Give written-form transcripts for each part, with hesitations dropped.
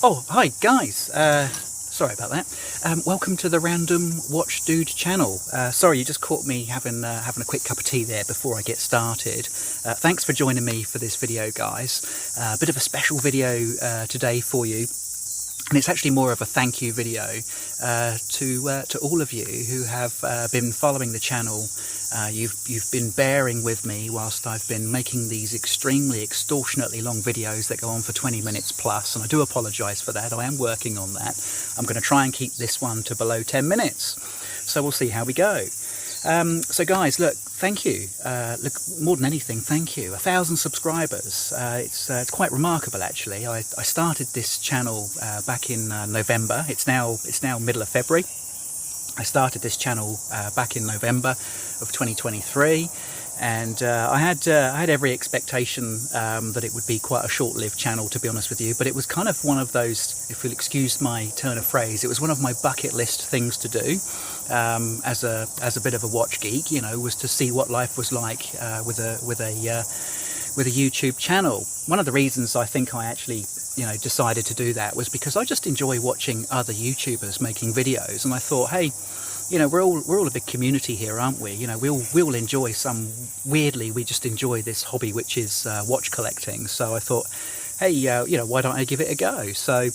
Oh, hi guys. Sorry about that. Welcome to the Random Watch Dude channel. Sorry, you just caught me having a quick cup of tea there before I get started. Thanks for joining me for this video, guys. A bit of a special video today for you. And it's actually more of a thank you video to all of you who have been following the channel. You've been bearing with me whilst I've been making these extremely extortionately long videos that go on for 20 minutes plus, and I do apologise for that. I am working on that. I'm going to try and keep this one to below 10 minutes, so we'll see how we go. So guys, look, thank you. Look, more than anything, thank you. 1,000 subscribers. It's quite remarkable, actually. I started this channel back in November. It's now middle of February. I started this channel back in November of 2023, and I had every expectation that it would be quite a short-lived channel, to be honest with you. But it was kind of one of those, if you'll excuse my turn of phrase, it was one of my bucket list things to do. As a bit of a watch geek, you know, was to see what life was like with a YouTube channel. One of the reasons I think I actually, you know, decided to do that was because I just enjoy watching other YouTubers making videos, and I thought, hey, you know, we're all a big community here, aren't we? You know, we all enjoy we just enjoy this hobby, which is watch collecting. So I thought, hey, you know, why don't I give it a go? So.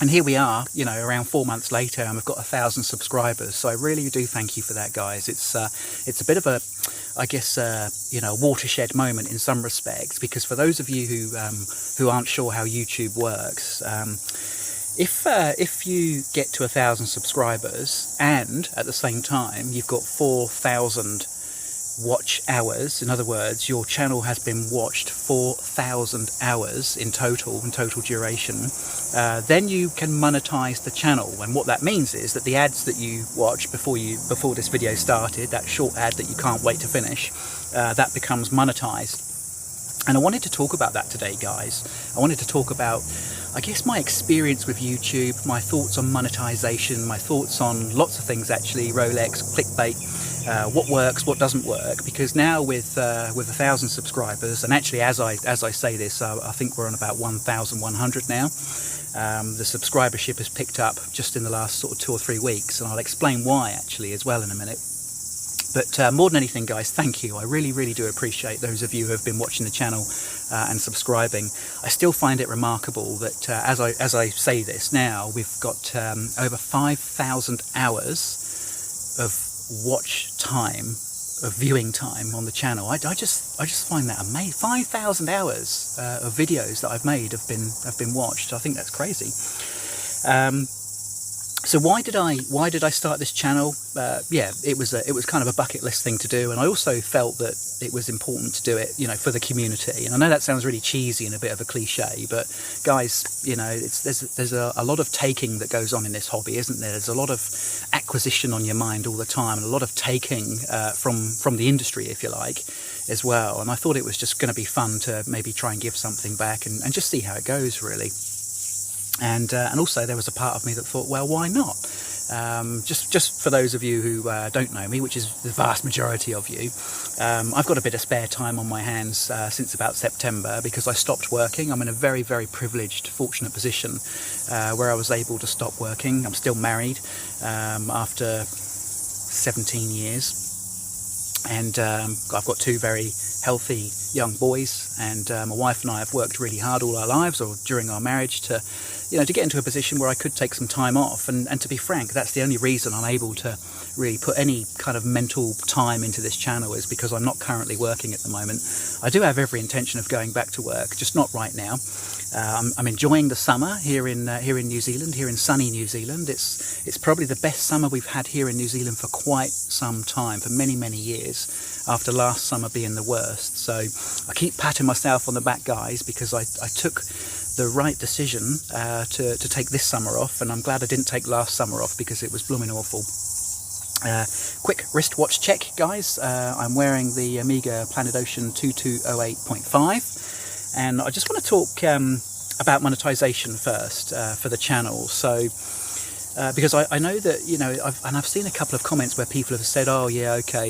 And here we are, you know, around 4 months later, and we've got 1,000 subscribers. So I really do thank you for that, guys. It's a bit of a, I guess, you know, watershed moment in some respects, because for those of you who aren't sure how YouTube works, if you get to 1,000 subscribers and at the same time you've got 4,000 watch hours, in other words, your channel has been watched 4,000 hours in total duration, then you can monetize the channel. And what that means is that the ads that you watch before this video started, that short ad that you can't wait to finish, that becomes monetized. And I wanted to talk about that today, guys. I wanted to talk about, I guess, my experience with YouTube, my thoughts on monetization, my thoughts on lots of things actually, ROLEX, Clickbait, what works, what doesn't work. Because now with 1,000 subscribers, and actually as I say this, I think we're on about 1,100 now. The subscribership has picked up just in the last sort of 2 or 3 weeks, and I'll explain why actually as well in a minute. But more than anything, guys, thank you. I really do appreciate those of you who have been watching the channel and subscribing. I still find it remarkable that as I say this now, we've got over 5,000 hours of watch time, of viewing time on the channel. I just find that amazing. 5,000 hours of videos that I've made have been watched. I think that's crazy. So why did I start this channel? Yeah, it was kind of a bucket list thing to do, and I also felt that it was important to do it, you know, for the community. And I know that sounds really cheesy and a bit of a cliche, but guys, you know, there's a lot of taking that goes on in this hobby, isn't there? There's a lot of acquisition on your mind all the time, and a lot of taking from the industry, if you like, as well. And I thought it was just going to be fun to maybe try and give something back and just see how it goes, really. And also there was a part of me that thought, well, why not? Just for those of you who don't know me, which is the vast majority of you, I've got a bit of spare time on my hands since about September, because I stopped working. I'm in a very very fortunate position where I was able to stop working. I'm still married after 17 years. And I've got 2 very healthy young boys, and my wife and I have worked really hard all our lives, or during our marriage, to, you know, to get into a position where I could take some time off. And to be frank, that's the only reason I'm able to really put any kind of mental time into this channel, is because I'm not currently working at the moment. I do have every intention of going back to work, just not right now. I'm enjoying the summer here in New Zealand, here in sunny New Zealand. It's probably the best summer we've had here in New Zealand for quite some time, for many years, after last summer being the worst. So I keep patting myself on the back, guys, because I took the right decision to take this summer off, and I'm glad I didn't take last summer off, because it was blooming awful. Quick wristwatch check, guys. I'm wearing the Omega Planetocean 2208.5. And I just want to talk about monetization first for the channel. So, because I know that, you know, I've seen a couple of comments where people have said, oh yeah, okay,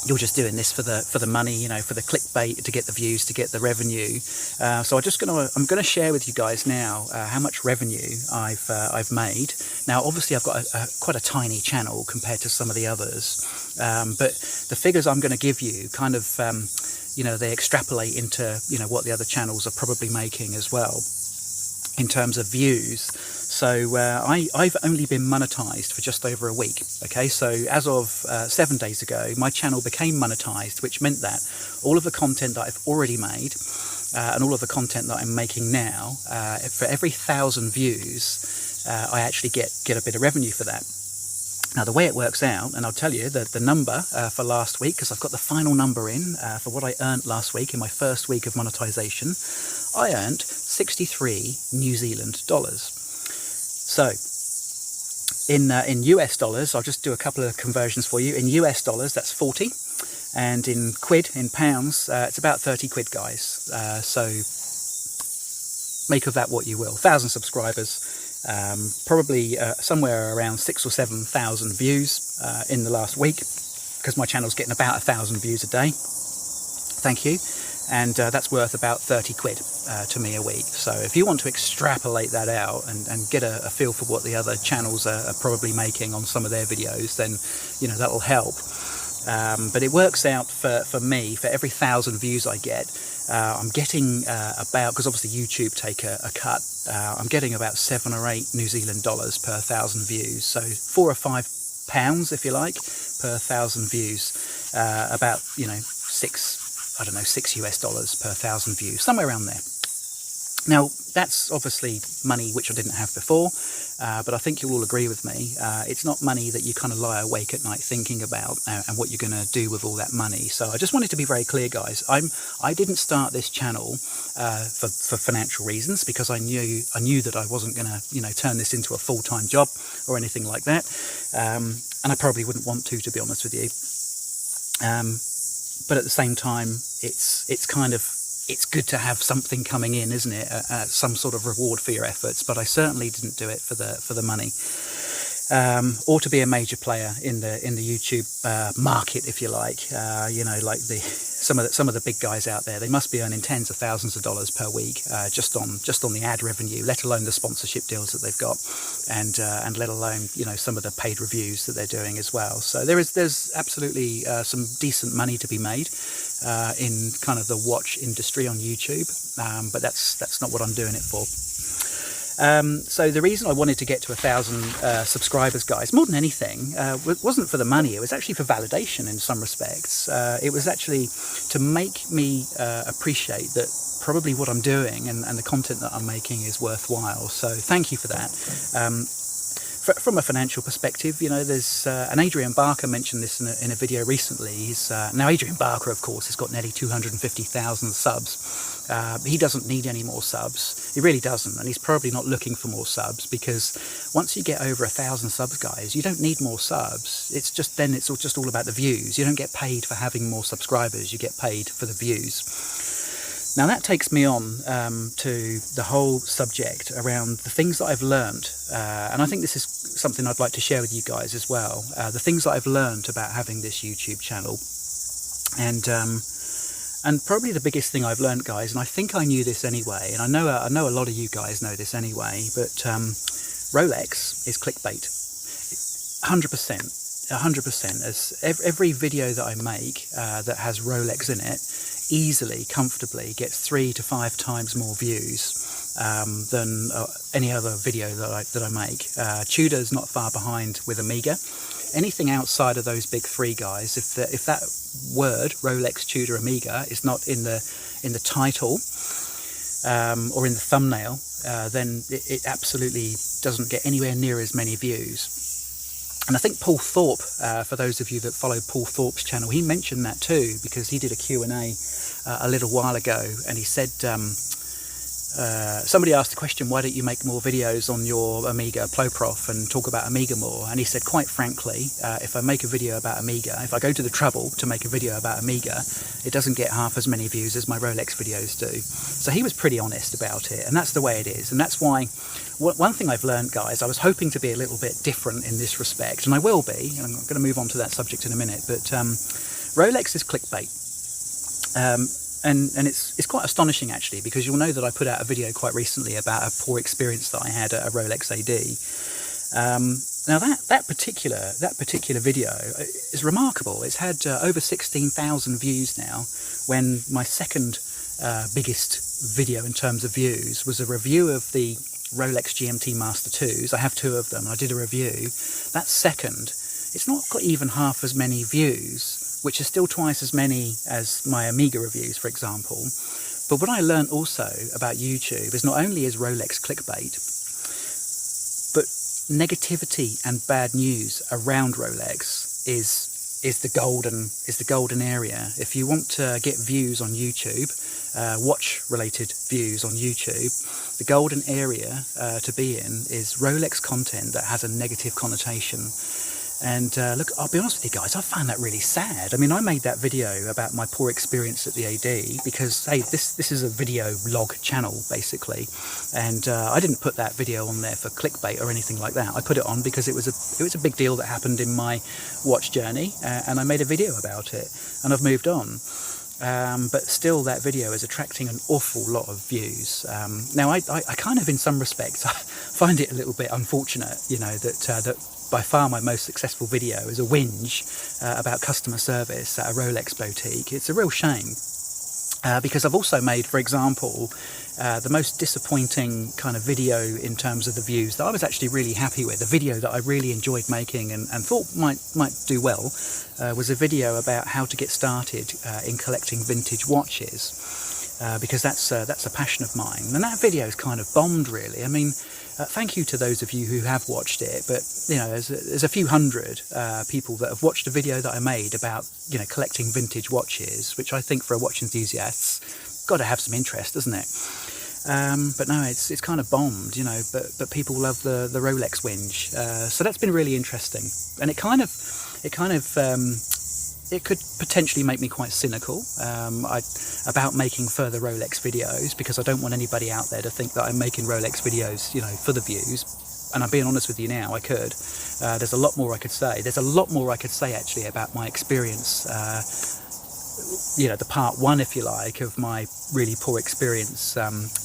you're just doing this for the money, you know, for the clickbait, to get the views, to get the revenue. So I'm gonna share with you guys now how much revenue I've made. Now, obviously, I've got quite a tiny channel compared to some of the others, but the figures I'm going to give you kind of, you know, they extrapolate into, you know, what the other channels are probably making as well in terms of views. So I've only been monetized for just over a week. Okay, so as of 7 days ago, my channel became monetized, which meant that all of the content that I've already made and all of the content that I'm making now, for every 1,000 views, I actually get a bit of revenue for that. Now, the way it works out, and I'll tell you the number for last week, because I've got the final number in for what I earned last week in my first week of monetization. I earned 63 New Zealand dollars. So in US dollars, I'll just do a couple of conversions for you. In US dollars, that's 40, and in pounds, it's about 30 quid, guys. So make of that what you will. 1,000 subscribers, probably somewhere around 6,000 or 7,000 views in the last week, because my channel's getting about 1,000 views a day. Thank you. And that's worth about 30 quid to me a week. So if you want to extrapolate that out and get a feel for what the other channels are probably making on some of their videos, then, you know, that'll help. But it works out for me, for every 1,000 views I get, I'm getting about, because obviously YouTube take a cut, I'm getting about 7 or 8 New Zealand dollars per 1,000 views. So 4 or 5 pounds, if you like, per 1,000 views. About, you know, 6 US dollars per 1,000 views, somewhere around there. Now, that's obviously money which I didn't have before, but I think you'll all agree with me. It's not money that you kind of lie awake at night thinking about and what you're going to do with all that money. So I just wanted to be very clear, guys. I didn't start this channel for financial reasons, because I knew that I wasn't going to, you know, turn this into a full-time job or anything like that, and I probably wouldn't want to be honest with you. But at the same time, it's kind of, it's good to have something coming in, isn't it? Some sort of reward for your efforts. But I certainly didn't do it for the money, or to be a major player in the YouTube market, if you like. You know, like some of the big guys out there, they must be earning tens of thousands of dollars per week just on the ad revenue, let alone the sponsorship deals that they've got, and let alone, you know, some of the paid reviews that they're doing as well. So there's absolutely some decent money to be made in kind of the watch industry on YouTube, but that's not what I'm doing it for. So the reason I wanted to get to 1,000 subscribers, guys, more than anything, wasn't for the money. It was actually for validation in some respects. It was actually to make me appreciate that probably what I'm doing and the content that I'm making is worthwhile. So thank you for that. From a financial perspective, you know, there's and Adrian Barker mentioned this in a video recently. Now Adrian Barker, of course, has got nearly 250,000 subs. He doesn't need any more subs. He really doesn't, and he's probably not looking for more subs, because once you get over 1,000 subs, guys, you don't need more subs. It's just all about the views. You don't get paid for having more subscribers. You get paid for the views. Now that takes me on to the whole subject around the things that I've learned, and I think this is something I'd like to share with you guys as well. The things that I've learned about having this YouTube channel, and probably the biggest thing I've learned, guys, and I think I knew this anyway, and I know a lot of you guys know this anyway, but ROLEX is clickbait, 100%. As every video that I make that has ROLEX in it easily, comfortably gets 3 to 5 times more views than any other video that I make. Tudor's not far behind with Amiga. Anything outside of those big three, guys, if that word ROLEX, Tudor, Amiga is not in the title or in the thumbnail, then it absolutely doesn't get anywhere near as many views. And I think Paul Thorpe, for those of you that follow Paul Thorpe's channel, he mentioned that too, because he did a Q&A a little while ago, and he said, somebody asked the question, why don't you make more videos on your Amiga Ploprof and talk about Amiga more? And he said, quite frankly, if I make a video about Amiga, if I go to the trouble to make a video about Amiga, it doesn't get half as many views as my ROLEX videos do. So he was pretty honest about it, and that's the way it is. And that's why, one thing I've learned, guys, I was hoping to be a little bit different in this respect, and I will be, and I'm going to move on to that subject in a minute, but Rolex is clickbait. And it's quite astonishing actually, because you'll know that I put out a video quite recently about a poor experience that I had at a Rolex AD. Now that particular video is remarkable. It's had over 16,000 views now, when my second biggest video in terms of views was a review of the Rolex GMT Master 2s. I have two of them. I did a review. That's second. It's not got even half as many views, which is still twice as many as my Omega reviews, for example. But what I learned also about YouTube is not only is Rolex clickbait, but negativity and bad news around Rolex is the golden area. If you want to get views on YouTube, watch related views on YouTube, the golden area to be in is Rolex content that has a negative connotation. And look, I'll be honest with you guys, I found that really sad. I mean, I made that video about my poor experience at the AD because, hey, this is a video log channel, basically. And I didn't put that video on there for clickbait or anything like that. I put it on because it was a big deal that happened in my watch journey, and I made a video about it, and I've moved on. But still, that video is attracting an awful lot of views. Now, I kind of, in some respects, I find it a little bit unfortunate, you know, that by far my most successful video is a whinge about customer service at a Rolex boutique. It's a real shame. Because I've also made, for example, the most disappointing kind of video in terms of the views that I was actually really happy with, a video that I really enjoyed making and thought might do well, was a video about how to get started in collecting vintage watches, because that's a passion of mine. And that video is kind of bombed, really. I mean, thank you to those of you who have watched it, but you know, there's a few hundred people that have watched a video that I made about, you know, collecting vintage watches, which I think for a watch enthusiast's got to have some interest, doesn't it? But no, it's kind of bombed, you know. But people love the Rolex whinge, so that's been really interesting, and it could potentially make me quite cynical about making further Rolex videos, because I don't want anybody out there to think that I'm making Rolex videos, you know, for the views. And I'm being honest with you now, I could. There's a lot more I could say. There's a lot more I could say, actually, about my experience, you know, the part one, if you like, of my really poor experience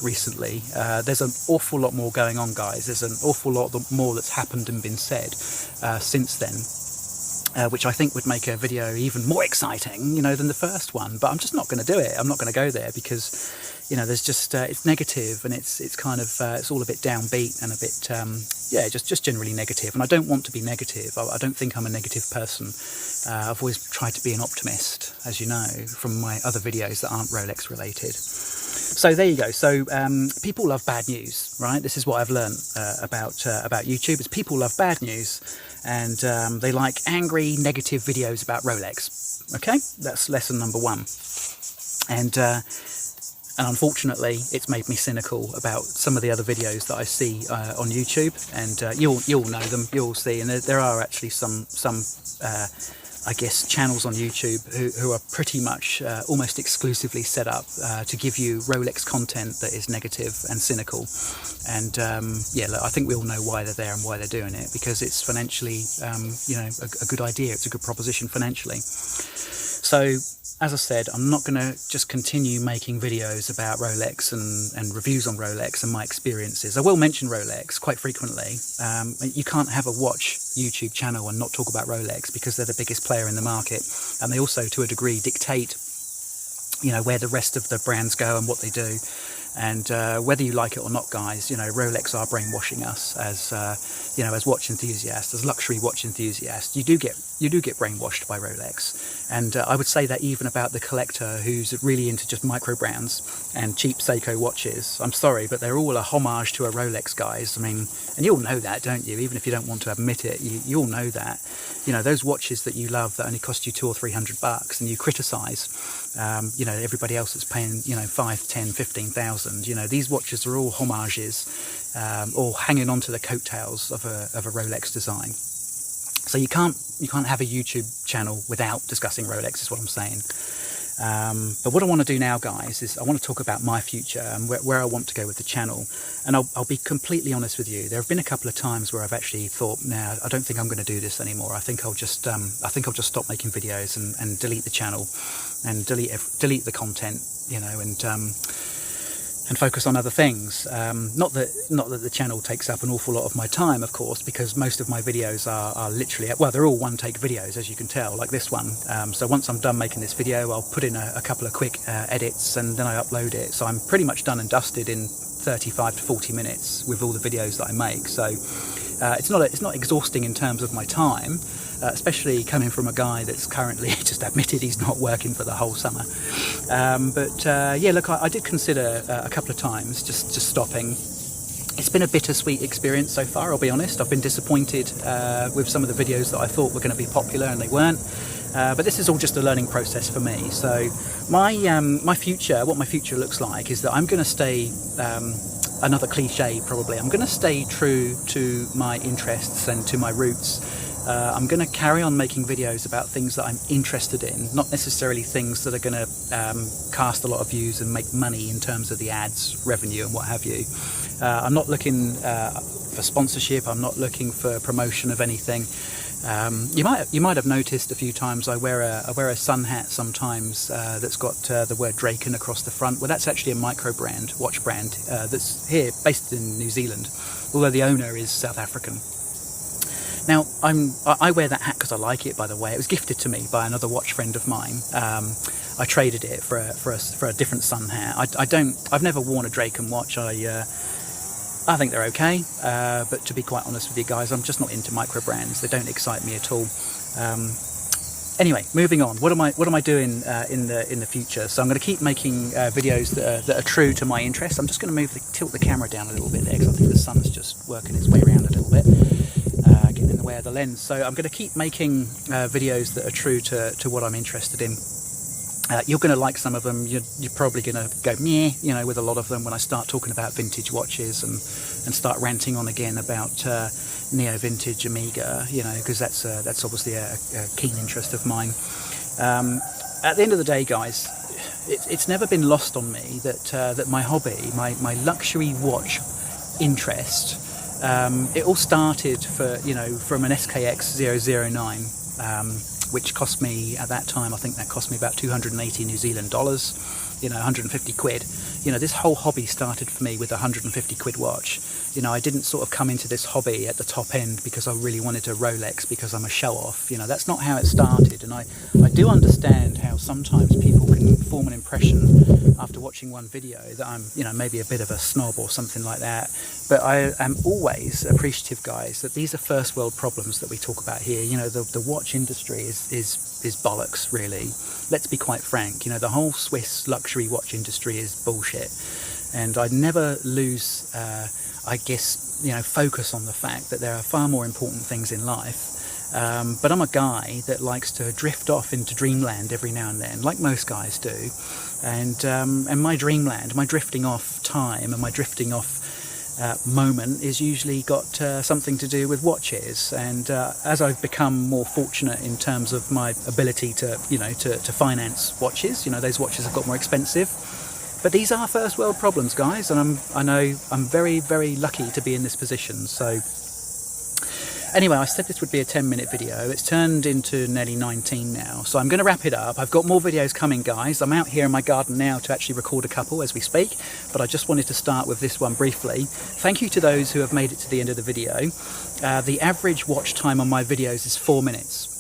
recently. There's an awful lot more going on, guys. There's an awful lot more that's happened and been said since then. Which I think would make a video even more exciting, you know, than the first one. But I'm just not going to do it. I'm not going to go there because, you know, there's just it's negative, and it's kind of it's all a bit downbeat and a bit yeah, just generally negative. And I don't want to be negative. I don't think I'm a negative person. I've always tried to be an optimist, as you know, from my other videos that aren't Rolex related. So there you go. So people love bad news, right? This is what I've learned about YouTube, is people love bad news, and they like angry, negative videos about Rolex. Okay, that's lesson number one. And unfortunately, it's made me cynical about some of the other videos that I see on YouTube, and you'll know them, you'll see, and there are actually some I guess, channels on YouTube who are pretty much almost exclusively set up to give you Rolex content that is negative and cynical. And yeah, look, I think we all know why they're there and why they're doing it, because it's financially, you know, a good idea. It's a good proposition financially. So, as I said, I'm not going to just continue making videos about Rolex and reviews on Rolex and my experiences. I will mention Rolex quite frequently. You can't have a watch YouTube channel and not talk about Rolex, because they're the biggest player in the market, and they also, to a degree, dictate, you know, where the rest of the brands go and what they do. And whether you like it or not, guys, you know, Rolex are brainwashing us as, you know, as watch enthusiasts, as luxury watch enthusiasts. You do get brainwashed by Rolex. And I would say that even about the collector who's really into just micro brands and cheap Seiko watches. I'm sorry, but they're all a homage to a Rolex, guys. I mean, and you all know that, don't you? Even if you don't want to admit it, you all know that. You know, those watches that you love that only cost you $200 or $300, and you criticise, you know, everybody else that's paying, you know, 5, 10, 15,000. You know, these watches are all homages, or hanging on to the coattails of a Rolex design. So you can't have a YouTube channel without discussing Rolex, is what I'm saying. But what I want to do now, guys, is I want to talk about my future and where I want to go with the channel. And I'll be completely honest with you. There have been a couple of times where I've actually thought, nah, I don't think I'm going to do this anymore. I think I'll just stop making videos and delete the channel and delete the content, you know, and focus on other things. Not that the channel takes up an awful lot of my time, of course, because most of my videos are literally, well, they're all one-take videos, as you can tell, like this one. So once I'm done making this video, I'll put in a couple of quick edits and then I upload it. So I'm pretty much done and dusted in 35 to 40 minutes with all the videos that I make. So it's not exhausting in terms of my time, especially coming from a guy that's currently just admitted he's not working for the whole summer. Yeah, look, I did consider a couple of times just stopping. It's been a bittersweet experience so far, I'll be honest. I've been disappointed with some of the videos that I thought were going to be popular and they weren't. But this is all just a learning process for me. So my future, what my future looks like, is that I'm going to stay, another cliche probably, I'm going to stay true to my interests and to my roots. I'm going to carry on making videos about things that I'm interested in, not necessarily things that are going to cast a lot of views and make money in terms of the ads, revenue and what have you. I'm not looking for sponsorship, I'm not looking for promotion of anything. You might have noticed a few times I wear a sun hat sometimes that's got the word Draken across the front. Well, that's actually a micro brand, watch brand, that's here, based in New Zealand, although the owner is South African. Now, I wear that hat because I like it, by the way. It was gifted to me by another watch friend of mine. I traded it for a different sun hat. I've never worn a Draken watch. I think they're okay, but to be quite honest with you guys, I'm just not into micro brands. They don't excite me at all. Anyway, moving on. What am I doing in the future? So I'm going to keep making videos that are true to my interests. I'm just going to tilt the camera down a little bit there because I think the sun's just working its way around a little bit, getting in the way of the lens. So I'm going to keep making videos that are true to what I'm interested in. You're going to like some of them. You're probably going to go meh, you know, with a lot of them when I start talking about vintage watches and start ranting on again about neo vintage Omega, you know, because that's obviously a keen interest of mine. At the end of the day, guys, it's never been lost on me that my hobby, my luxury watch interest, it all started from an SKX 009. Which cost me at that time, I think that cost me about 280 New Zealand dollars, you know, 150 quid. You know, this whole hobby started for me with a 150 quid watch. You know, I didn't sort of come into this hobby at the top end because I really wanted a Rolex because I'm a show-off. You know, that's not how it started. And I do understand how sometimes people can form an impression after watching one video that I'm, you know, maybe a bit of a snob or something like that. But I am always appreciative, guys, that these are first world problems that we talk about here. You know, the watch industry is bollocks, really. Let's be quite frank. You know, the whole Swiss luxury watch industry is bullshit. And I never lose, I guess, you know, focus on the fact that there are far more important things in life. But I'm a guy that likes to drift off into dreamland every now and then, like most guys do. And my dreamland, my drifting off time and my drifting off moment is usually got something to do with watches. And as I've become more fortunate in terms of my ability to, you know, to finance watches, you know, those watches have got more expensive. But these are first world problems, guys, and I know I'm very, very lucky to be in this position. So anyway, I said this would be a 10-minute video. It's turned into nearly 19 now, so I'm going to wrap it up. I've got more videos coming, guys. I'm out here in my garden now to actually record a couple as we speak, but I just wanted to start with this one briefly. Thank you to those who have made it to the end of the video. The average watch time on my videos is 4 minutes.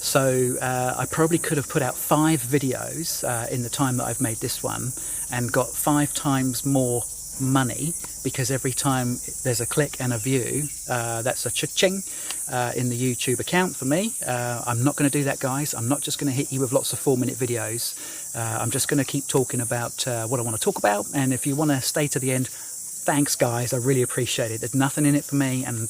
So I probably could have put out 5 videos in the time that I've made this one and got 5 times more money, because every time there's a click and a view, that's a cha-ching in the YouTube account for me. I'm not going to do that, guys. I'm not just going to hit you with lots of 4-minute videos. I'm just going to keep talking about what I want to talk about, and if you want to stay to the end, thanks, guys. I really appreciate it. There's nothing in it for me, and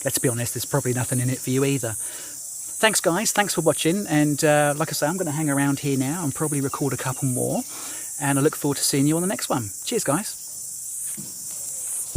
let's be honest, there's probably nothing in it for you either. Thanks, guys. Thanks for watching, and like I say, I'm going to hang around here now and probably record a couple more, and I look forward to seeing you on the next one. Cheers, guys.